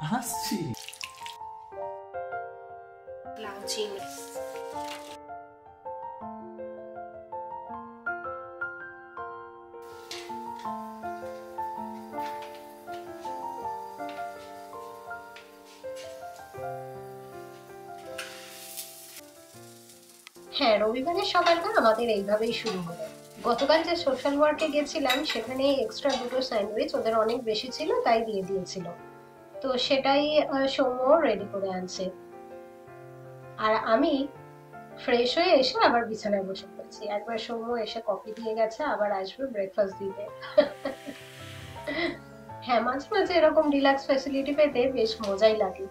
আসছি। লাউ চিংড়ি হ্যাঁ, রবিবারের সকালটা আমাদের এইভাবেই শুরু হলো। গতকাল যে সোশ্যাল ওয়ার্কে গেছিলাম সেখানে এক্সট্রা দুটো স্যান্ডউইচ ওদের অনেক বেশি ছিল তাই দিয়ে দিয়েছিল। তো সেটাই সৌম্য রেডি করে আনছে। আর আমি ফ্রেশ হয়ে এসে আবার বিছানায় বসে পড়েছি। একবার সৌম্য এসে কফি দিয়ে গেছে, আবার আসবে ব্রেকফাস্ট দিতে। হ্যাঁ, মাঝে মাঝে এরকম রিল্যাক্স ফ্যাসিলিটি পেতে বেশ মজাই লাগে।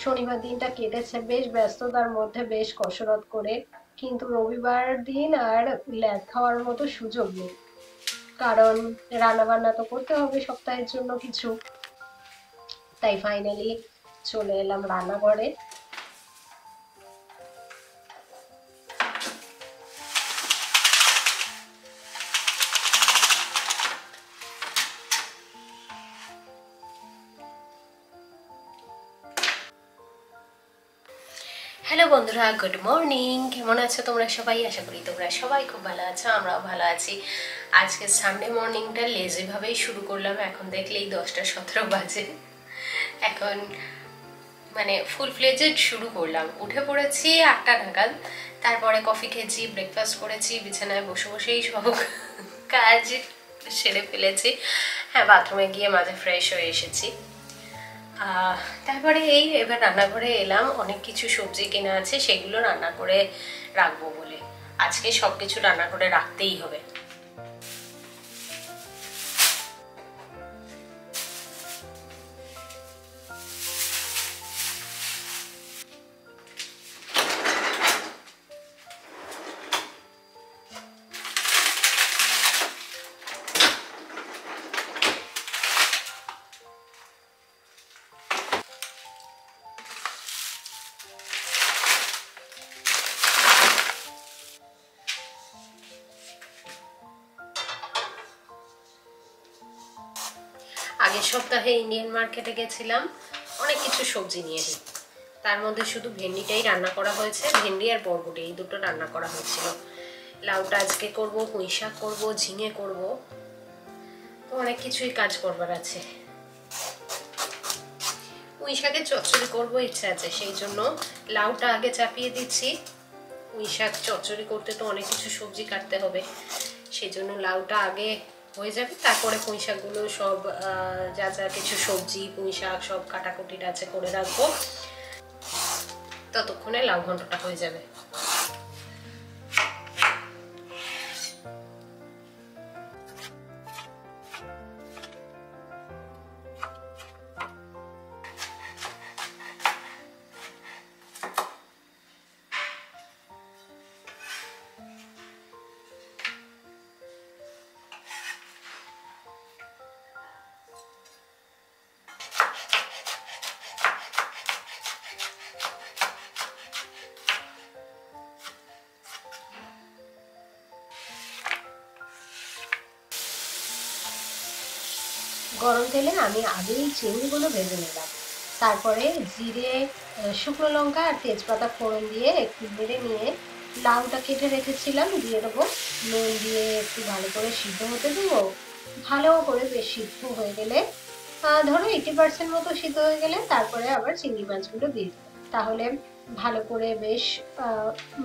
শনিবার দিনটা কেটেছে বেশ ব্যস্ততার মধ্যে, বেশ কসরত করে। কিন্তু রবিবার দিন আর ল্যাদ খাওয়ার মতো সুযোগ নেই, কারণ রান্না বান্না তো করতে হবে সপ্তাহের জন্য কিছু। তাই ফাইনালি চলে এলাম রান্নাঘরে। হ্যালো বন্ধুরা, গুড মর্নিং। কেমন আছো তোমরা সবাই? আশা করি তোমরা সবাই খুব ভালো আছো, আমরাও ভালো আছি। আজকে সানডে মর্নিংটা লেজিভাবেই শুরু করলাম। এখন দেখলেই 10টা 17 বাজে। এখন মানে ফুল ফ্লেজেড শুরু করলাম। উঠে পড়েছি 8টা নাগাদ, তারপরে কফি খেয়েছি, ব্রেকফাস্ট করেছি, বিছানায় বসে বসেই সব কাজ সেরে ফেলেছি। হ্যাঁ, বাথরুমে গিয়ে মাঝে ফ্রেশ হয়ে এসেছি। তারপরে এবার রান্নাঘরে এলাম। অনেক কিছু সবজি কেনা আছে, সেগুলো রান্না করে রাখবো বলে। আজকে সবকিছু রান্না করে রাখতেই হবে। আগের সপ্তাহে ইন্ডিয়ান মার্কেটে গেছিলাম, অনেক কিছু সবজি নিয়ে এসেছি। তার মধ্যে শুধু ভেন্ডিটাই রান্না করা হয়েছে, ভেন্ডি আর বরবটি এই দুটো রান্না করা হয়েছিল। লাউটা আজকে করব, পুঁই শাক করবো, ঝিঙে করব, তো অনেক কিছুই কাজ করবার আছে। পুঁই শাকের চচ্চড়ি করবো ইচ্ছা আছে, সেই জন্য লাউটা আগে চাপিয়ে দিচ্ছি। পুঁই শাক চচ্চড়ি করতে তো অনেক কিছু সবজি কাটতে হবে, সেই জন্য লাউটা আগে হয়ে যাবে, তারপরে পুঁই শাকগুলো সব যা যা কিছু সবজি পুঁই শাক সব কাটাকুটির আছে করে রাখবো, ততক্ষণে লাউ ঘন্টটা হয়ে যাবে। গরম তেলে আমি আগেই চিংড়িগুলো ভেজে নিলাম, তারপরে জিরে, শুকনো লঙ্কা আর তেজপাতা ফোড়ন দিয়ে একটু নেড়ে নিয়ে লাউটা কেটে রেখেছিলাম দিয়ে দেবো। নুন দিয়ে একটু ভালো করে সিদ্ধ হতে দেবো। ভালো করে বেশ সিদ্ধ হয়ে গেলে, ধরো 80% মতো সিদ্ধ হয়ে গেলে তারপরে আবার চিংড়ি মাছগুলো দিয়ে দেবো। তাহলে ভালো করে বেশ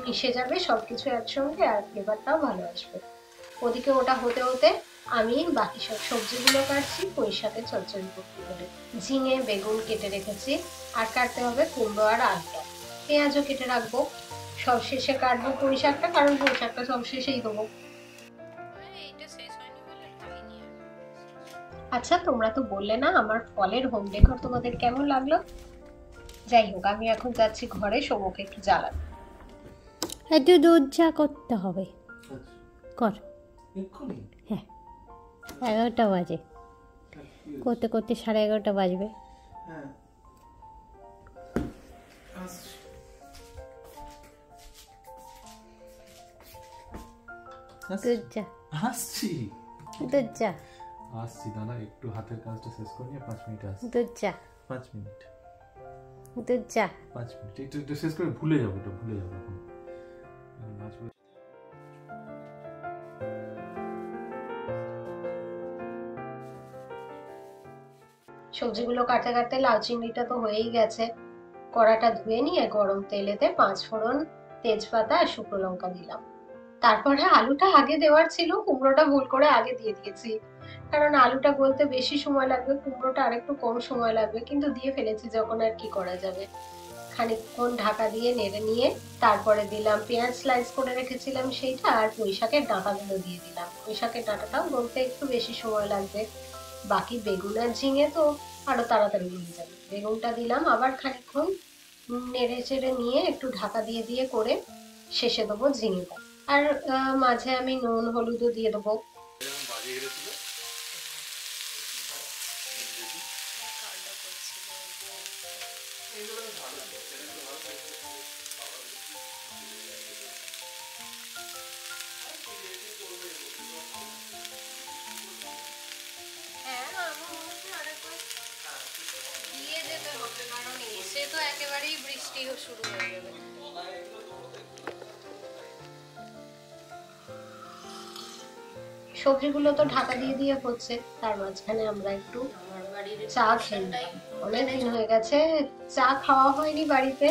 মিশে যাবে সবকিছু একসঙ্গে, আর ফ্লেভারটাও ভালো আসবে। ওদিকে ওটা হতে হতে আমি বাকি সব সবজিগুলো কাটছি পুঁই শাকের চচ্চড়ি করতে বলে। ঝিঙে বেগুন কেটে রেখেছি, আর কাটতে হবে কুমড়ো আর আলুটা। পেঁয়াজও কেটে রাখবো। সব শেষে কাটবো পুঁই শাকটা, কারণ পুঁই শাকটা সব শেষেই দেবো। আচ্ছা, তোমরা তো বললে না আমার ফলের হোম ডেকোর তোমাদের কেমন লাগলো। যাই হোক, আমি এখন যাচ্ছি ঘরে সৌমকে একটু জ্বালাবো। একটু দুধ চা করতে হবে, কর। হ্যাঁ, 11টা বাজে, করতে করতে 11:30 বাজবে। দুধ চা আসছি দুধ চা আসছি দাদা, একটু হাতের কাজটা শেষ করে নিয়ে 5 মিনিট আসছি। দুধ চা 5 মিনিট দুধ চা 5 মিনিট একটু শেষ করে ভুলে যাবো, এটা ভুলে যাবো এখন। নাচবো। সবজিগুলো কাটতে কাটতে লাউ চিংড়িটা তো হয়েই গেছে। কড়াটা ধুয়ে নিয়ে গরম তেলেতে 5 ফোড়ন, তেজপাতা আর শুকনো লঙ্কা দিলাম। তারপরে আলুটা আগে দেওয়ার ছিল, কুমড়োটা ভুল করে আগে দিয়ে দিয়েছি, কারণ আলুটা গলতে বেশি সময় লাগবে, কুমড়োটা আরেকটু কম সময় লাগবে, কিন্তু দিয়ে ফেলেছি যখন আর কি করা যাবে। খানিকক্ষণ ঢাকা দিয়ে নেড়ে নিয়ে তারপরে দিলাম পেঁয়াজ স্লাইস করে রেখেছিলাম সেইটা, আর পুঁই শাকের ডাঁটাগুলো দিয়ে দিলাম। পুঁই শাকের ডাঁটাটাও গলতে একটু বেশি সময় লাগবে। বাকি বেগুন আর ঝিঙে তো আরো তাড়াতাড়ি গলে যাবে। বেগুনটা দিলাম, আবার খানিকক্ষণ নেড়ে চেড়ে নিয়ে একটু ঢাকা দিয়ে দিয়ে করে শেষে দেবো ঝিঙেটা। আর মাঝে আমি নুন হলুদও দিয়ে দেবো। দিয়ে যেতে হবে, কারণ এসে তো একেবারেই বৃষ্টি শুরু হয়ে যাবে। সবজিগুলো তো ঢাকা দিয়ে দিয়ে হচ্ছে, তার মাঝখানে আমরা একটু চা খেয়ে নিলাম। অনেকদিন হয়ে গেছে চা খাওয়া হয়নি বাড়িতে,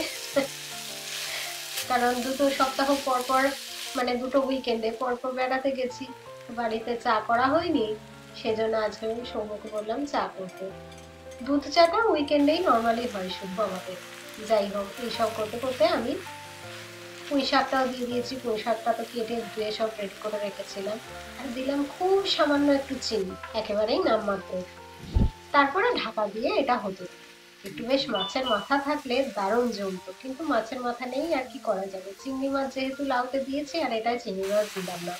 কারণ 2 সপ্তাহ পর পর, মানে 2 উইকেন্ডে পর পর বেড়াতে গেছি, বাড়িতে চা করা হয়নি। সেজন্য আজকে আমি সৌম্যকে বললাম চা করতে। দুধ চাটা উইকেন্ডেই নর্মালি হয় শুধু আমাদের। যাই হোক, এইসব করতে করতে আমি পুঁই শাকটাও দিয়ে দিয়েছি। পুঁই শাকটা তো কেটে ধুয়ে সব রেডি করে রেখেছিলাম। আর দিলাম খুব সামান্য একটু চিনি, একেবারেই নামমাত্র। তারপরে ঢাকা দিয়ে এটা হতে দিই। একটু বেশ মাছের মাথা থাকলে দারুণ জমতো, কিন্তু মাছের মাথা নেই, আর কি করা যাবে। চিংড়ি মাছ যেহেতু লাউতে দিয়েছি, আর এটাই চিংড়ি মাছ দিলাম না।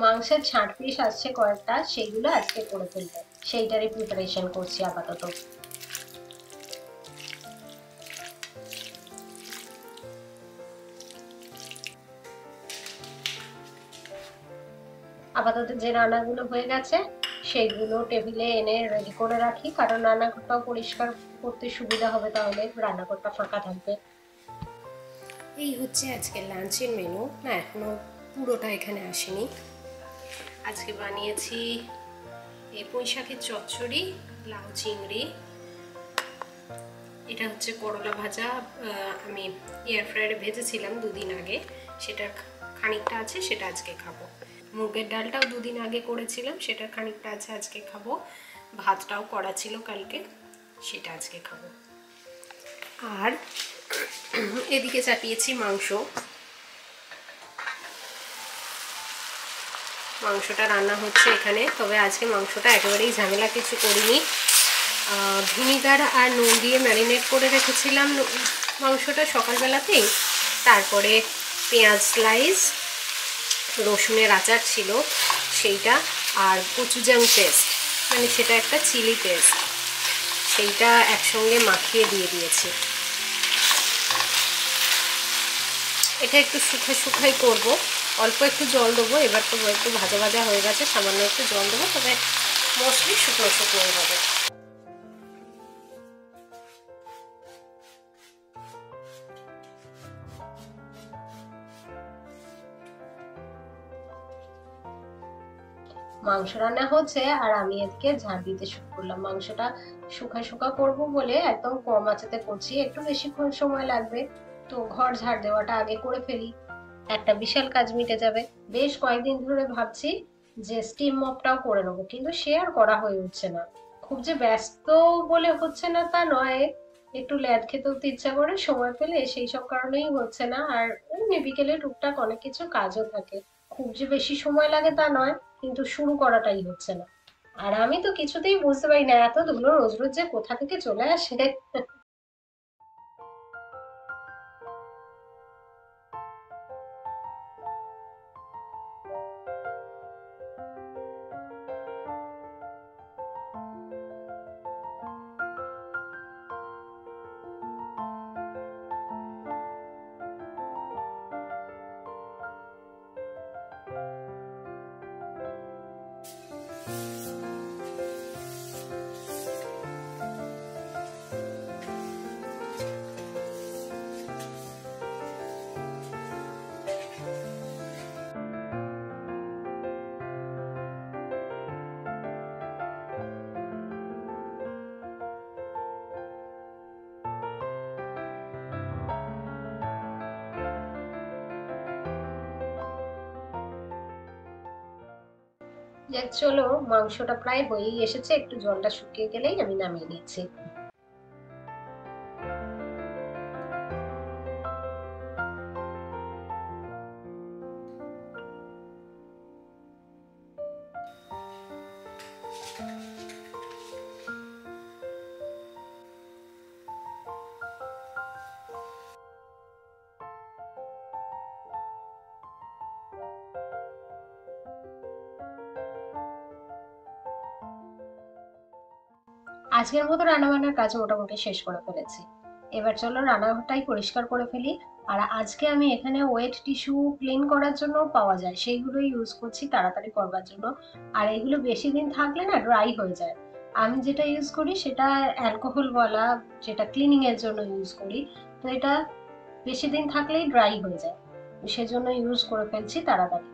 মাংসের ছাঁট পিস আসছে কয়েকটা, সেইগুলো আজকে করে ফেলবো, সেইটারই প্রিপারেশন করছি আপাতত। আপাতত যে রান্নাগুলো হয়ে গেছে সেইগুলো টেবিলে এনে রেডি করে রাখি, কারণ রান্নাঘরটাও পরিষ্কার করতে সুবিধা হবে, তাহলে রান্নাঘরটা ফাঁকা থাকবে। এই হচ্ছে আজকে লাঞ্চের মেনু। না, এখনো পুরোটা এখানে আসেনি। আজকে বানিয়েছি এই পুঁই শাকের চচ্চড়ি, লাউ চিংড়ি, এটা হচ্ছে করলা ভাজা। আমি এয়ার ফ্রায়ারে ভেজেছিলাম 2 দিন আগে, সেটার খানিকটা আছে, সেটা আজকে খাবো। মুগের ডালটাও 2 দিন আগে করেছিলাম, সেটার খানিকটা আছে, আজকে খাবো। ভাতটাও করা ছিল কালকে, সেটা আজকে খাবো। আর এদিকে চাপিয়েছি মাংস। মাংসটা রান্না হচ্ছে এখানে, তবে আজকে মাংসটা একেবারেই ঝামেলা কিছু করিনি। ভিনিগার আর নুন দিয়ে ম্যারিনেট করে রেখেছিলাম মাংসটা সকালবেলাতেই। তারপরে পেঁয়াজ স্লাইস, রসুনের আচার ছিল সেইটা, আর কচুজাং পেস্ট, মানে সেটা একটা চিলি পেস্ট, সেইটা একসঙ্গে মাখিয়ে দিয়ে দিয়েছি। এটা একটু শুকাই করব, অল্প একটু জল দেবো। এবার তো একটু ভাজা ভাজা হয়ে গেছে, সামান্য একটু জল দেবো, তবে মোস্টলি শুকনোই হবে। মাংস রান্না হচ্ছে আর আমি এদিকে ঝাড় দিতে শুরু করলাম। মাংসটা শুকা করব বলে একদম কম আঁচেতে করছি, একটু বেশিক্ষণ সময় লাগবে, তো ঘর ঝাড় দেওয়াটা আগে করে ফেলি, একটা বিশাল কাজ মিটে যাবে। বেশ কয়েকদিন ধরে ভাবছি যে স্টিম মপটাও করে নেবো, কিন্তু সে আর করা হয়ে উঠছে না। খুব যে ব্যস্ত বলে হচ্ছে না তা নয়, একটু ল্যাদ খেতেও তো ইচ্ছা করে সময় পেলে, সেই সব কারণেই হচ্ছে না। আর এমনি বিকেলে টুকটাক অনেক কিছু কাজও থাকে, খুব যে বেশি সময় লাগে তা নয়, কিন্তু শুরু করাটাই হচ্ছে না। আর আমি তো কিছুতেই বুঝতে পারি না এত ধুলো রোজ রোজ যে কোথা থেকে চলে আসে। যাক চলো, মাংসটা প্রায় হয়েই এসেছে, একটু জলটা শুকিয়ে গেলেই আমি নামিয়ে নিচ্ছি। আজকের মতো রান্নাবান্নার কাজ মোটামুটি শেষ করে ফেলেছি। এবার চলো রান্নাঘরটাই পরিষ্কার করে ফেলি। আর আজকে আমি এখানে ওয়েট টিস্যু ক্লিন করার জন্য পাওয়া যায়, সেইগুলো ইউজ করছি তাড়াতাড়ি করবার জন্য। আর এগুলো বেশি দিন থাকলে না ড্রাই হয়ে যায়। আমি যেটা ইউজ করি সেটা অ্যালকোহলওয়ালা, যেটা ক্লিনিং এর জন্য ইউজ করি। তো এটা বেশি দিন থাকলেই ড্রাই হয়ে যায়, সেজন্য ইউজ করে ফেলছি তাড়াতাড়ি।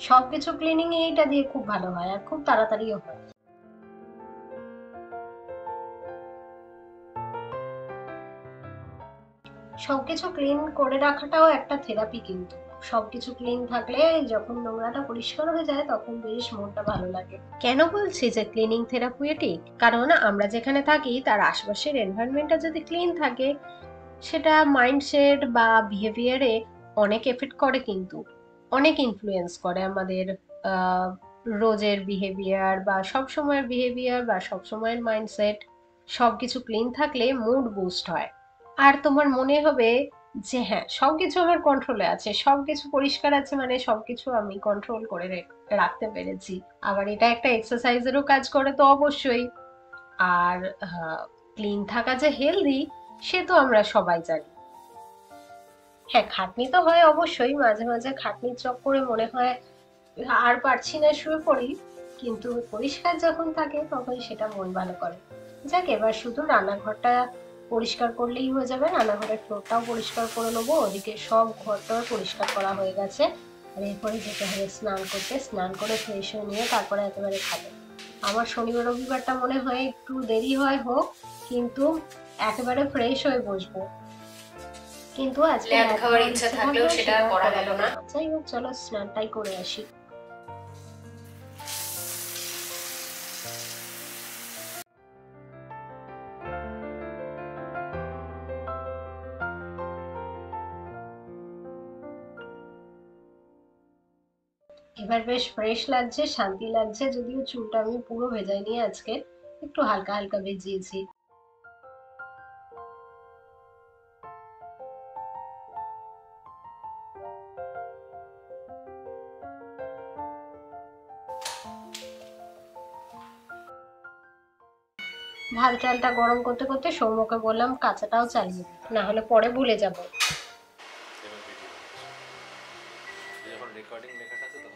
সবকিছু ক্লিনিং এইটা দিয়ে খুব ভালো হয় আর খুব তাড়াতাড়িও হয়। সবকিছু ক্লিন করে রাখাটাও একটা থেরাপি কিন্তু। সবকিছু ক্লিন থাকলে যখন নোংরাটা পরিষ্কার হয়ে যায় তখন বেশ মনটা ভালো লাগে। কেন বলছি যে ক্লিনিং থেরাপিউটিক? কারণ আমরা যেখানে থাকি তার আশপাশের এনভায়রনমেন্টটা যদি ক্লিন থাকে, সেটা মাইন্ডসেট বা বিহেভিয়ারে অনেক এফেক্ট করে কিন্তু। অনেক ইনফ্লুয়েন্স করে আমাদের আহ, রোজের বিহেভিয়ার বা সব সময়ের বিহেভিয়ার বা সব সময়ের মাইন্ডসেট। সবকিছু ক্লিন থাকলে মুড বুস্ট হয়। আর তোমার মনে হবে যে হ্যাঁ, সবকিছু আমার কন্ট্রোলে আছে, সবকিছু পরিষ্কার আছে, মানে সবকিছু আমি কন্ট্রোল করে রাখতে পেরেছি। আবার এটা একটা এক্সারসাইজেরও কাজ করে তো অবশ্যই। আর ক্লিন থাকা যে হেলদি, সে তো আমরা সবাই জানি। হ্যাঁ, খাটনি তো হয় অবশ্যই, মাঝে মাঝে খাটনির চক্করে মনে হয় আর পারছি না, শুয়ে পড়ি। কিন্তু পরিষ্কার যখন থাকে তখন সেটা মন ভালো করে। যাক, এবার শুধু রান্নাঘরটা পরিষ্কার করলেই হয়ে যাবে। রান্নাঘরের ফ্লোরটাও পরিষ্কার করে নেবো, ওদিকে সব ঘরটাও পরিষ্কার করা হয়ে গেছে। আর এরপরে যেতে হবে স্নান করতে, স্নান করে ফ্রেশ হয়ে নিয়ে তারপরে একেবারে খাবো। আমার শনিবার রবিবারটা মনে হয় একটু দেরি হয় হোক, কিন্তু একেবারে ফ্রেশ হয়ে বসবো। কিন্তু আজকে খাওয়ার ইচ্ছা থাকলেও সেটা করা গেল না। যাই হোক, চলো স্নানটাই করে আসি। এবার বেশ ফ্রেশ লাগছে, শান্তি লাগছে, যদিও চুলটা আমি পুরো ভেজাইনি আজকে, একটু হালকা হালকা ভিজিয়েছি। ভাত ডালটা গরম করতে করতে সৌম্যকে বললাম কাঁচাটাও চালিয়ে দিতে, না হলে পরে ভুলে যাবো। যখন রেকর্ডিং লেখাটা আছে তখন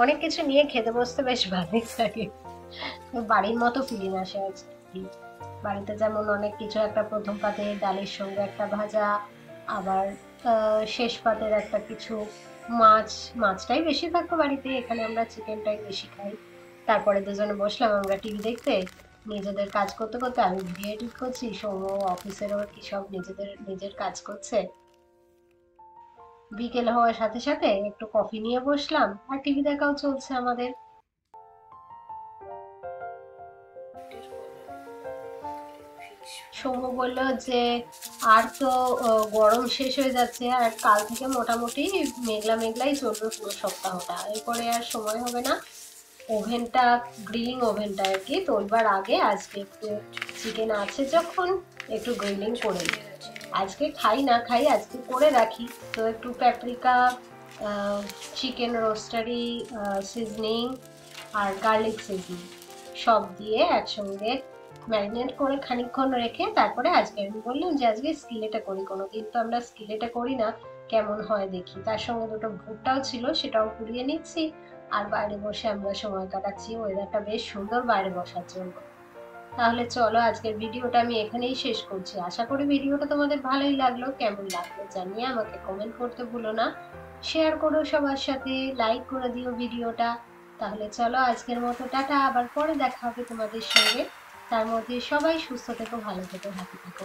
অনেক কিছু নিয়ে খেতে বসতে বেশ ভালোই লাগে, বাড়ির মতো ফিলিং আসে আজকে। বাড়িতে যেমন অনেক কিছু, একটা প্রথম পাতে ডালের সঙ্গে একটা ভাজা, আবার শেষ পাতের একটা কিছু মাছ। মাছটাই বেশি থাকতো বাড়িতে, এখানে আমরা চিকেনটাই বেশি খাই। তারপরে দুজনে বসলাম আমরা টিভি দেখতে, নিজেদের কাজ করতে করতে। আমি ভিডিও এডিট করছি, সৌম্য অফিসেরও কি সব নিজের কাজ করছে। বিকেল হওয়ার সাথে সাথে একটু কফি নিয়ে বসলাম, আর টিভি দেখাও চলছে আমাদের। সৌম্য বলল যে আর তো গরম শেষ হয়ে যাচ্ছে, আর কাল থেকে মোটামুটি মেঘলা মেঘলাই চলবে পুরো সপ্তাহটা, এরপরে আর সময় হবে না। ওভেনটা, গ্রিলিং ওভেনটা আর কি তোলবার আগে আজকে একটু চিকেন আছে যখন একটু গ্রিলিং করে নিই। আজকে খাই না খাই আজকে করে রাখি। তো একটু প্যাপ্রিকা, চিকেন রোস্টারি সিজনিং আর গার্লিক সিজনিং সব দিয়ে একসঙ্গে ম্যারিনেট করে খানিকক্ষণ রেখে তারপরে আজকে আমি বললাম যে আজকে স্কিলেটে করি, কোনোদিন তো আমরা স্কিলেটে করি না, কেমন হয় দেখি। তার সঙ্গে দুটো ভুট্টাও ছিল, সেটাও পুড়িয়ে নিচ্ছি। আর বাইরে বসে আমরা সময় কাটাচ্ছি, ওয়েদারটা বেশ সুন্দর বাইরে বসার জন্য। তাহলে চলো আজকের ভিডিওটা আমি এখানেই শেষ করছি। আশা করি ভিডিওটা তোমাদের ভালোই লাগলো। কেমন লাগলো জানিয়ে আমাকে কমেন্ট করতে ভুলো না। শেয়ার করো সবার সাথে, লাইক করে দিও ভিডিওটা। তাহলে চলো আজকের মতো টাটা, আবার পরে দেখা হবে তোমাদের সঙ্গে। তার মধ্যে সবাই সুস্থ থেকো, ভালো থেকো, হ্যাপি থেকো।